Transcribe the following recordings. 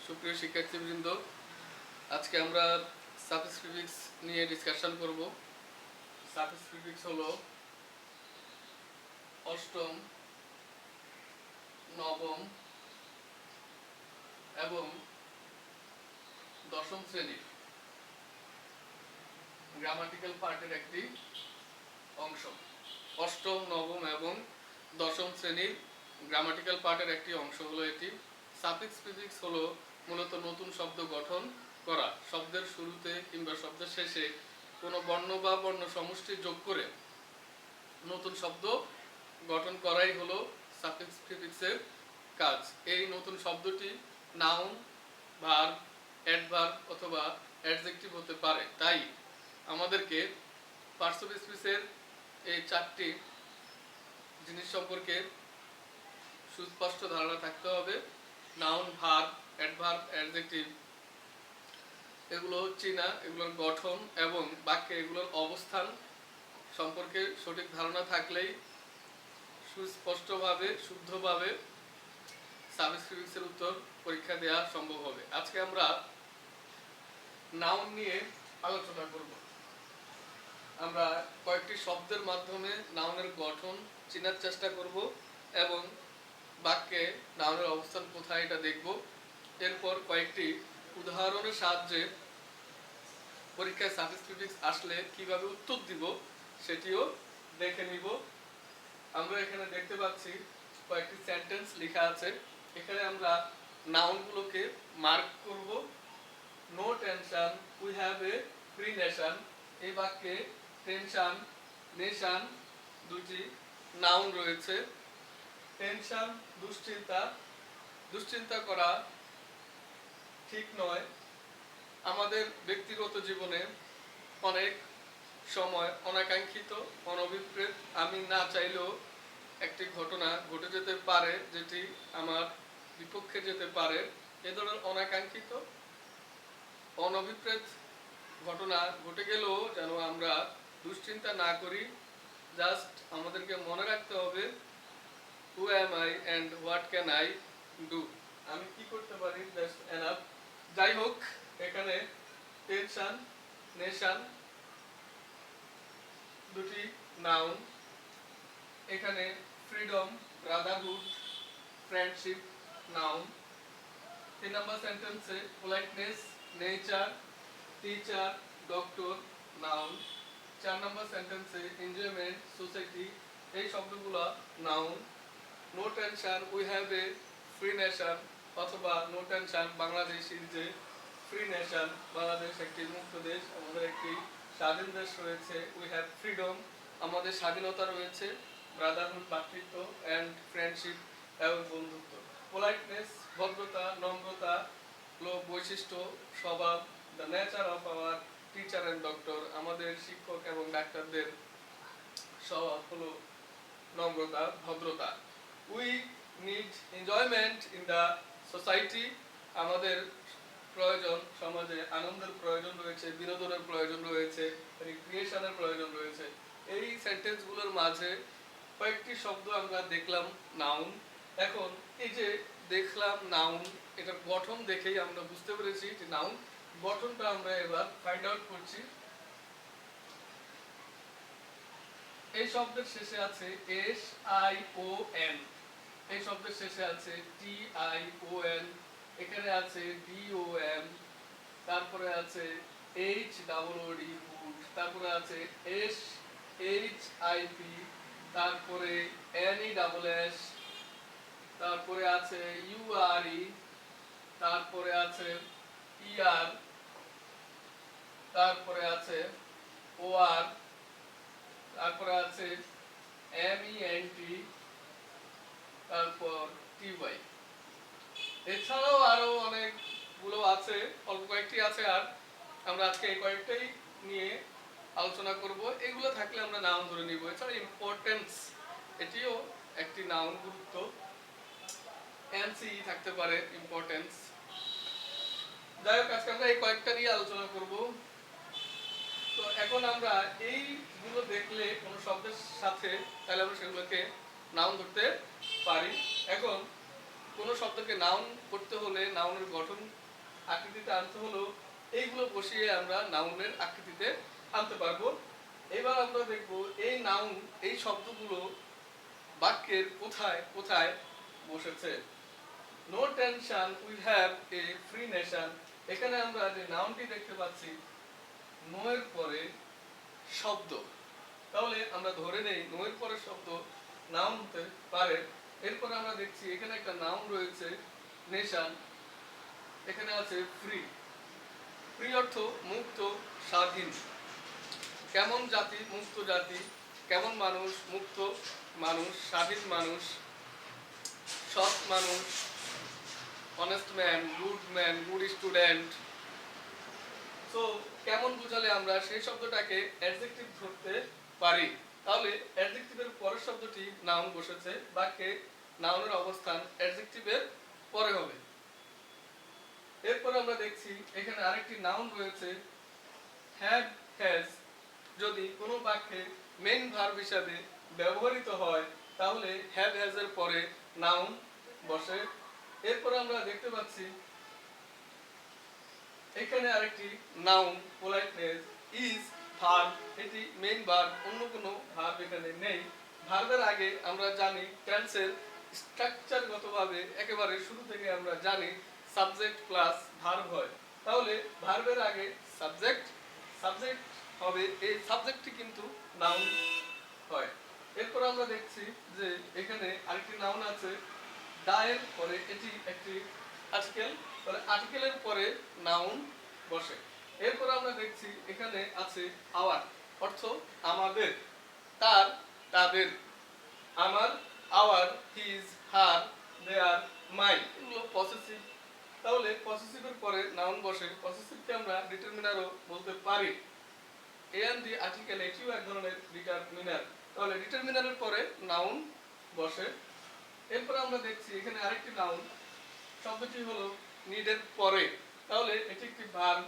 সুপ্রিয় শিক্ষার্থীবৃন্দ, আজকে আমরা সাফিক্স প্রিফিক্স নিয়ে ডিসকাশন করব। সাফিক্স প্রিফিক্স হলো অষ্টম, নবম এবং দশম শ্রেণীর গ্রামাটিক্যাল পার্টের একটি অংশ। অষ্টম, নবম এবং দশম শ্রেণীর গ্রামাটিক্যাল পার্টের একটি অংশ হলো এটি। সাফিক্স প্রিফিক্স হলো মূলত নতুন শব্দ গঠন করা, শব্দের শুরুতে কিংবা শব্দের শেষে কোনো বর্ণ বা বর্ণ সমষ্টি যোগ করে নতুন শব্দ গঠন করাই হলো সাফিক্স প্রিফিক্সের কাজ। এই নতুন শব্দটি নাউন, ভার্ব, অ্যাডভার্ব অথবা অ্যাডজেক্টিভ হতে পারে। তাই আমাদেরকে পার্টস অফ স্পিচের এই চারটি জিনিস সম্পর্কে সুস্পষ্ট ধারণা থাকতে হবে। নাউন, ভার্ব, অ্যাডভার্ব, অ্যাডজেক্টিভ এগুলো হচ্ছে না, এগুলোর গঠন এবং বাক্যে এগুলোর অবস্থান সম্পর্কে সঠিক ধারণা থাকলেই সুস্পষ্টভাবে, শুদ্ধভাবে সাফিক্স প্রিফিক্সের উত্তর পরীক্ষা দেওয়া সম্ভব হবে। আজকে আমরা নাউন নিয়ে আলোচনা করব। আমরা কয়েকটি শব্দের মাধ্যমে নাউনের গঠন চেনার চেষ্টা করব এবং বাক্যে নাউনের অবস্থান কোথায় এটা দেখব। এরপর কয়েকটি উদাহরণের সাহায্যে পরীক্ষায় সাফিক্স প্রিফিক্স আসলে কিভাবে উত্তর দিব সেটিও দেখে নিব। আমরা এখানে দেখতে পাচ্ছি কয়েকটি সেন্টেন্স লেখা আছে। এখানে আমরা নাউনগুলোকে মার্ক করব। No tension, we have a free nation. এই বাক্যে টেনশন, নেশন দুটি নাউন রয়েছে। টেনশন দুশ্চিন্তা, দুশ্চিন্তা করা ঠিক নয়। আমাদের ব্যক্তিগত জীবনে অনেক সময় অনাকাঙ্ক্ষিত, অনভিপ্রেত, আমি না চাইলেও একটি ঘটনা ঘটে যেতে পারে যেটি আমার বিপক্ষে যেতে পারে। এ ধরনের অনাকাঙ্ক্ষিত, অনভিপ্রেত ঘটনা ঘটে গেলেও যেন আমরা দুশ্চিন্তা না করি। জাস্ট আমাদেরকে মনে রাখতে হবে who am I and what can I do, আমি কি করতে পারি, দ্যাটস এনাফ। যাই হোক, এখানে টেনশন, নেশন দুটি নাউন। এখানে ফ্রিডম, ব্রাদারহুড, ফ্রেন্ডশিপ নাউন। 3 নম্বর সেন্টেন্সে politeness, nature, teacher, doctor noun. 4 নম্বর সেন্টেন্সে এনজয়মেন্ট, সোসাইটি, এই শব্দগুলো noun. No tension, we have a free nation অথবা no tension, Bangladesh is a free nation, Bangladesh একটি মুক্ত দেশ, আমাদের একটি স্বাধীন দেশ রয়েছে। উই হ্যাভ ফ্রিডম, আমাদের স্বাধীনতা রয়েছে। ব্রাদারহুড ভ্রাতৃত্ব, অ্যান্ড ফ্রেন্ডশিপ এবং বন্ধুত্ব। পোলাইটনেস ভদ্রতা, নম্রতা বৈশিষ্ট্য, স্বভাব। The nature of our teacher and doctor, আমাদের শিক্ষক এবং ডাক্তারদের স্বভাব হলো নম্রতা, ভদ্রতা। We need enjoyment in the society, আমাদের প্রয়োজন, সমাজে আনন্দের প্রয়োজন রয়েছে, বিনোদনের প্রয়োজন রয়েছে, রিক্রিয়েশনের প্রয়োজন রয়েছে। এই সেন্টেন্সগুলোর মাঝে কয়েকটি শব্দ আমরা দেখলাম নাউন। এখন এই যে দেখলাম নাউন, এটার গঠন দেখেই আমরা বুঝতে পেরেছি যে নাউন। গঠনটা আমরা এবার ফাইন্ড আউট করছি। এই শব্দের শেষে আছে এস আই ও এন, এই শব্দের শেষে আছে টি আই ও এন, এখানে আছে ডি ও এম, তারপরে আছে H double O D hood, তারপরে আছে এস এইচ আই পি, তারপরে এন ই ডাবল এস, তারপরে আছে ইউ আর ই, তারপরে আছে ই আর, তারপরে আছে ও আর, তারপরে আছে এম ই এন টি, তারপর টি ওয়াই। এছাড়াও আরো অনেকগুলো আছে, অল্প কয়েকটি আছে। আর আমরা আজকে এই কয়েকটাই নিয়ে আলোচনা করব। এগুলো থাকলে আমরা নাউন ধরে নিব। এছাড়া ইম্পর্টেন্স, এটিও একটি নাউন, গুরুত্ব। এনসি থাকতে পারে, ইম্পর্টেন্স। যাই হোক, আজকে আমরা এই কয়েকটা নিয়ে আলোচনা করব। তো এখন আমরা এইগুলো দেখলে কোনো শব্দের সাথে, তাহলে আমরা সেগুলোকে নাউন ধরতে পারি। এখন কোনো শব্দকে নাউন করতে হলে নাউনের গঠন আকৃতিতে আনতে হলেও এইগুলো বসিয়ে আমরা নাউনের আকৃতিতে আনতে পারবো। এবার আমরা দেখব এই নাউন, এই শব্দগুলো বাক্যের কোথায় কোথায় বসেছে। No tension, we have a free nation. এখানে আমরা যে নাউনটি দেখতে পাচ্ছি, নো এর পরে শব্দ, তাহলে আমরা ধরে নেই নো এর পরে শব্দ নাউন হতে পারে। এরপর আমরা দেখছি এখানে একটা নাউন রয়েছে নেশন, এখানে আছে ফ্রি। ফ্রি অর্থ মুক্ত, স্বাধীন। কেমন জাতি? মুক্ত জাতি। কেমন মানুষ? মুক্ত মানুষ, স্বাধীন মানুষ, সৎ মানুষ, honest man, good student. So কেমন বুঝালে আমরা সেই শব্দটাকে অ্যাডজেক্টিভ ধরতে পারি। তাহলে অ্যাডজেক্টিভের পরের শব্দটি নাউন বসেছে, বাক্যে নাউনের অবস্থান অ্যাডজেক্টিভের পরে হবে। এরপর আমরা দেখছি এখানে আরেকটি নাউন রয়েছে হ্যাভ, হ্যাজ। যদি কোনো বাক্যে মেইন ভার্ব হিসাবে ব্যবহৃত হয় তাহলে হ্যাভ, হ্যাজ এর পরে নাউন বসে। এরপর আমরা দেখতে পাচ্ছি এখানে আরেকটি নাউন পোলাইটনেস, ইজ ভার্ব, এটি মেইন ভার্ব, অন্য কোনো ভার্ব এখানে নেই। ভার্বের আগে আমরা জানি টেন্সের স্ট্রাকচারগতভাবে একেবারে শুরু থেকে আমরা জানি সাবজেক্ট প্লাস ভার্ব হয়। তাহলে ভার্বের আগে সাবজেক্ট, সাবজেক্ট হবে, এই সাবজেক্টটি কিন্তু নাউন হয়। এরপর আমরা দেখছি যে এখানে আরেকটি নাউন আছে দায়ের পরে, এটি একটি আর্টিকেল, তাহলে আর্টিকেলের পরে নাউন বসে। এরপর আমরা দেখছি এখানে আছে আওয়ার, অর্থ আমাদের, তার, তাদের। আমার, আওয়ার, হিজ, হার, দেয়ার, মাই, এগুলো পসেসিভ। তাহলে পসেসিভের পরে নাউন বসে। পসেসিভকে আমরা ডিটারমিনারও বলতে পারি। এন্ড দি আর্টিকেল, এটিও এক ধরনের ডিটারমিনার। তাহলে ডিটারমিনারের পরে নাউন বসে। এরপর আমরা দেখছি এখানে আরেকটি নাউন, শব্দটি হলো নিডের পরে। তাহলে এটি একটি ভার্ব,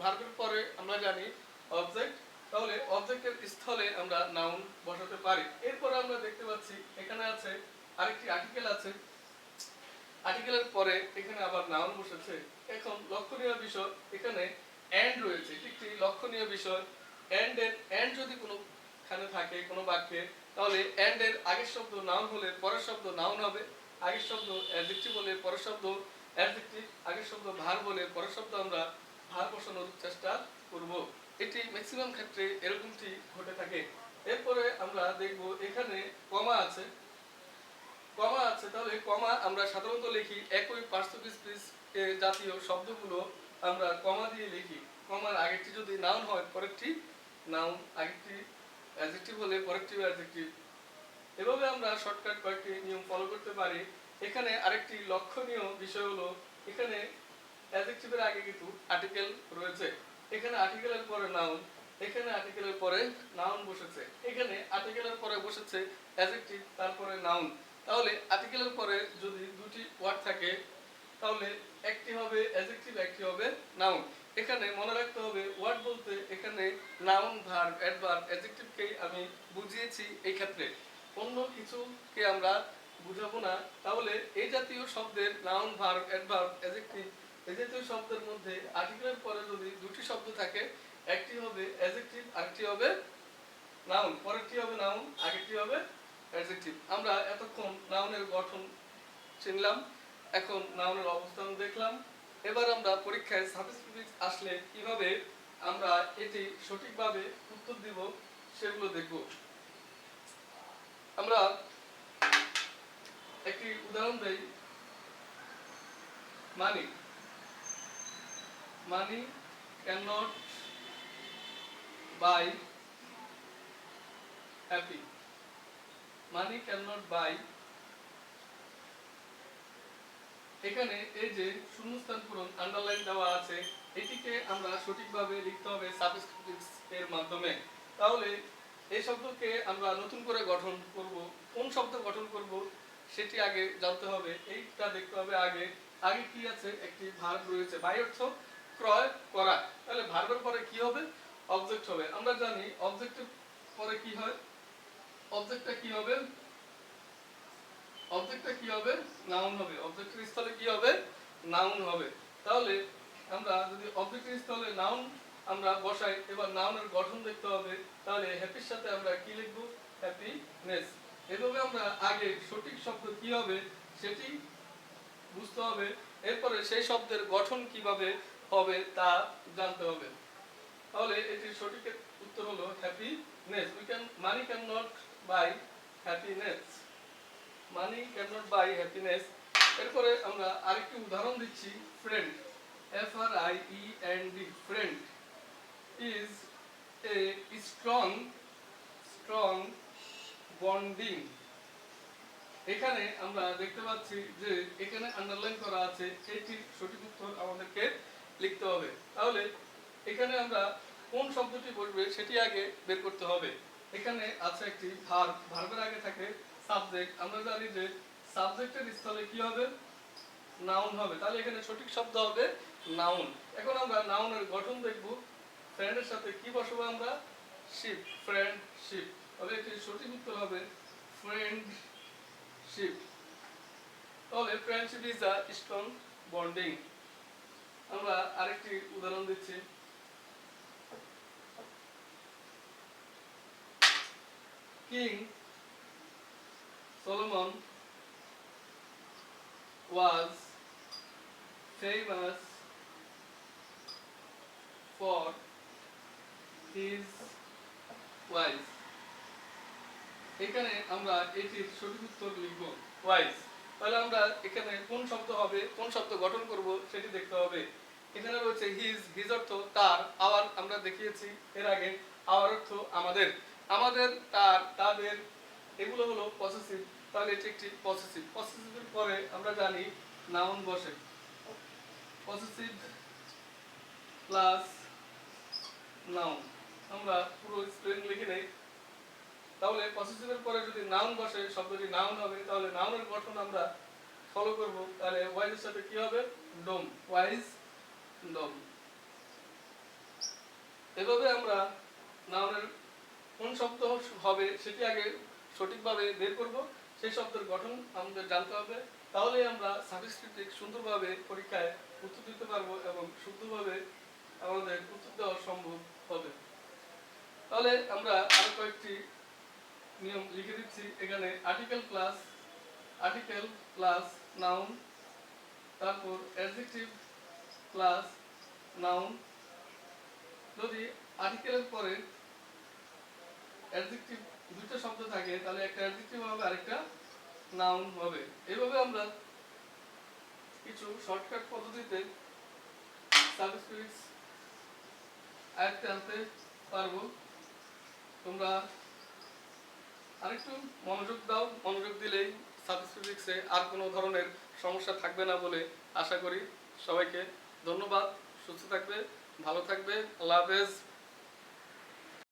ভার্বের পরে আমরা জানি অবজেক্ট, তাহলে অবজেক্টের স্থলে আমরা নাউন বসাতে পারি। এরপর আমরা দেখতে পাচ্ছি এখানে আছে আরেকটি আর্টিকেল আছে, আর্টিকেলের পরে এখানে আবার নাউন বসেছে। এখন লক্ষণীয় বিষয় এখানে এন্ড রয়েছে, এটি একটি লক্ষণীয় বিষয়। এন্ড যদি কোনোখানে থাকে কোনো বাক্যে, তাহলে এন্ড এর আগের শব্দ নাউন হলে পরের শব্দ নাউন হবে, আগের শব্দ অ্যাডজেক্টিভ হলে পরের শব্দ অ্যাডজেক্টিভ, আগের শব্দ ভার্ব হলে পরের শব্দ আমরা ভার্ব বসানোর চেষ্টা করব। এটি ম্যাক্সিমাম ক্ষেত্রে এরকমটি ঘটে থাকে। এরপরে আমরা দেখব এখানে কমা আছে, কমা আছে। তাহলে কমা আমরা সাধারণত লিখি একই পার্শ্ব স্পেস জাতীয় শব্দগুলো আমরা কমা দিয়ে লিখি। কমার আগেরটি যদি নাউন হয় পরেরটি নাউন, আগেরটি অ্যাডজেক্টিভ হলে পরেরটি অ্যাডজেক্টিভ। এভাবে আমরা শর্টকাট কয়েকটি নিয়ম ফলো করতে পারি। এখানে আরেকটি লক্ষণীয় বিষয় হলো এখানে অ্যাডজেক্টিভের আগে কিন্তু আর্টিকেল রয়েছে। এখানে আর্টিকেলের পরে নাউন, এখানে আর্টিকেলের পরে নাউন বসেছে, এখানে আর্টিকেলের পরে বসেছে অ্যাডজেক্টিভ, তারপরে নাউন। তাহলে আর্টিকেলের পরে যদি দুটি ওয়ার্ড থাকে তাহলে একটি হবে অ্যাডজেক্টিভ, একটি হবে নাউন। এখানে মনে রাখতে হবে ওয়ার্ড বলতে এখানে নাউন, ভার্ব, অ্যাডভার্ব, অ্যাডজেক্টিভকেই আমি বুঝিয়েছি এই ক্ষেত্রে, অন্য কিছুকে আমরা বুঝাবো না। তাহলে এই জাতীয় শব্দের নাউন, ভার্ব, অ্যাডভার্ব, অ্যাডজেক্টিভ, এই জাতীয় শব্দের মধ্যে আর্টিকেলের পরে যদি দুটি শব্দ থাকে, একটি হবে অ্যাডজেক্টিভ, আরেকটি হবে নাউন, পরেরটি হবে নাউন, আগেরটি হবে অ্যাডজেক্টিভ। আমরা এতক্ষণ নাউনের গঠন চিনলাম, এখন নাউনের অবস্থান দেখলাম। এবার আমরা পরীক্ষায় সাবজেক্ট আসলে কিভাবে আমরা এটি সঠিকভাবে উত্তর দিব সেগুলো দেখব। আমরা একটি উদাহরণ দেই, money, money can not buy happy, money can not buy. এখানে এই যে শূন্যস্থান পূরণ আন্ডারলাইন দেওয়া আছে, এটিকে আমরা সঠিকভাবে লিখতে হবে সাবস্ক্রিপ্টিভস এর মাধ্যমে। তাহলে এই শব্দকে আমরা নতুন করে গঠন করব, কোন শব্দ গঠন করব সেটি আগে জানতে হবে, এইটা দেখতে হবে আগে। আগে কি আছে, একটি ভার্ব রয়েছে, বাই অর্থ ক্রয় করা। তাহলে ভার্বের পরে কি হবে, অবজেক্ট হবে। আমরা জানি অবজেক্টের পরে কি হয়, অবজেক্টটা কি হবে, অবজেক্টটা কি হবে? নাউন হবে। অবজেক্টের স্থলে কি হবে? নাউন হবে। তাহলে আমরা যদি অবজেক্টের স্থলে নাউন আমরা বসাই, এবার নাউনের গঠন দেখতে হবে। তাহলে হ্যাপির সাথে আমরা কি লিখব? হ্যাপিনেস। এভাবে আমরা আগে সঠিক শব্দ কি হবে সেটি বুঝতে হবে, এরপরে সেই শব্দের গঠন কিভাবে হবে তা জানতে হবে। তাহলে এটির সঠিক উত্তর হলো happiness. Money can not by happiness. Money can not by happiness. এরপরে আমরা আরেকটি উদাহরণ দিচ্ছি, friend, FRIEND, friend is a strong bonding. এখানে আমরা দেখতে পাচ্ছি যে এখানে আন্ডারলাইন করা আছে, এটির সঠিক উত্তর আমাদেরকে লিখতে হবে। তাহলে এখানে আমরা কোন শব্দটি বসবে সেটি আগে বের করতে হবে। এখানে আছে একটি ভার্ব, ভার্বের আগে থাকে সাবজেক্ট। আমরা জানি যে সাবজেক্টের স্থলে কি হবে? নাউন হবে। তাহলে এখানে সঠিক শব্দ হবে নাউন। এখন আমরা নাউনের গঠন দেখব। ফ্রেন্ডের সাথে কি বসাবো আমরা? Ship, friendship. তাহলে এটির সঠিক উত্তর হবে ফ্রেন্ডশিপ। তাহলে friendship is a strong bonding. আমরা আরেকটি উদাহরণ দিচ্ছি, king Solomon was famous for his wife. এখানে আমরা এটির সঠিক উত্তর লিখব ওয়াইজ। তাহলে আমরা এখানে কোন শব্দ হবে, কোন শব্দ গঠন করব সেটি দেখতে হবে। এখানে রয়েছে হিজ অর্থ তার, আওয়ার আমরা দেখিয়েছি এর আগে, আওয়ার অর্থ আমাদের, আমাদের, তার, তাদের, এগুলো হলো পসেসিভ। তাহলে এটি একটি পসেসিভ। পসেসিভের পরে আমরা জানি নাউন বসে, পসেসিভ প্লাস নাউন। আমরা পুরো স্পেলিং লিখে নেই। তাহলে পসেসিভের পরে যদি নাউন বসে, শব্দটি নাউন হবে। তাহলে নাউনের গঠন আমরা ফলো করব। তাহলে ওয়াইজ এর সাথে কি হবে? ডোম, ওয়াইজ ডোম। এভাবে আমরা নাউনের কোন শব্দ হবে সেটি আগে সঠিকভাবে বের করব, সেই শব্দের গঠন আমাদের জানতে হবে। তাহলে আমরা সাফিক্স সুন্দরভাবে পরীক্ষায় উত্তর দিতে পারবো এবং শুদ্ধভাবে আমাদের উত্তর দেওয়া সম্ভব হবে। তাহলে আমরা আরো কয়েকটি নিয়ম লিখে দিচ্ছি এখানে। আর্টিকেল প্লাস নাউন, তারপর অ্যাডজেক্টিভ প্লাস নাউন। যদি আর্টিকেলের পরে অ্যাডজেক্টিভ দুটো শব্দ থাকে তাহলে একটা অ্যাডজেক্টিভ হবে আরেকটা নাউন হবে। এইভাবে আমরা কিছু শর্টকাট পদ্ধতিতে সাবস্ক্রিপ্টস আয়ত্তে আনতে পারবো। তোমরা আরেকটু মনোযোগ দাও, মনোযোগ দিলেই সাবস্ক্রিপ্টসে আর কোনো ধরনের সমস্যা থাকবে না বলে আশা করি। সবাইকে ধন্যবাদ। সুস্থ থাকবে, ভালো থাকবে। আল্লাহ হাফেজ।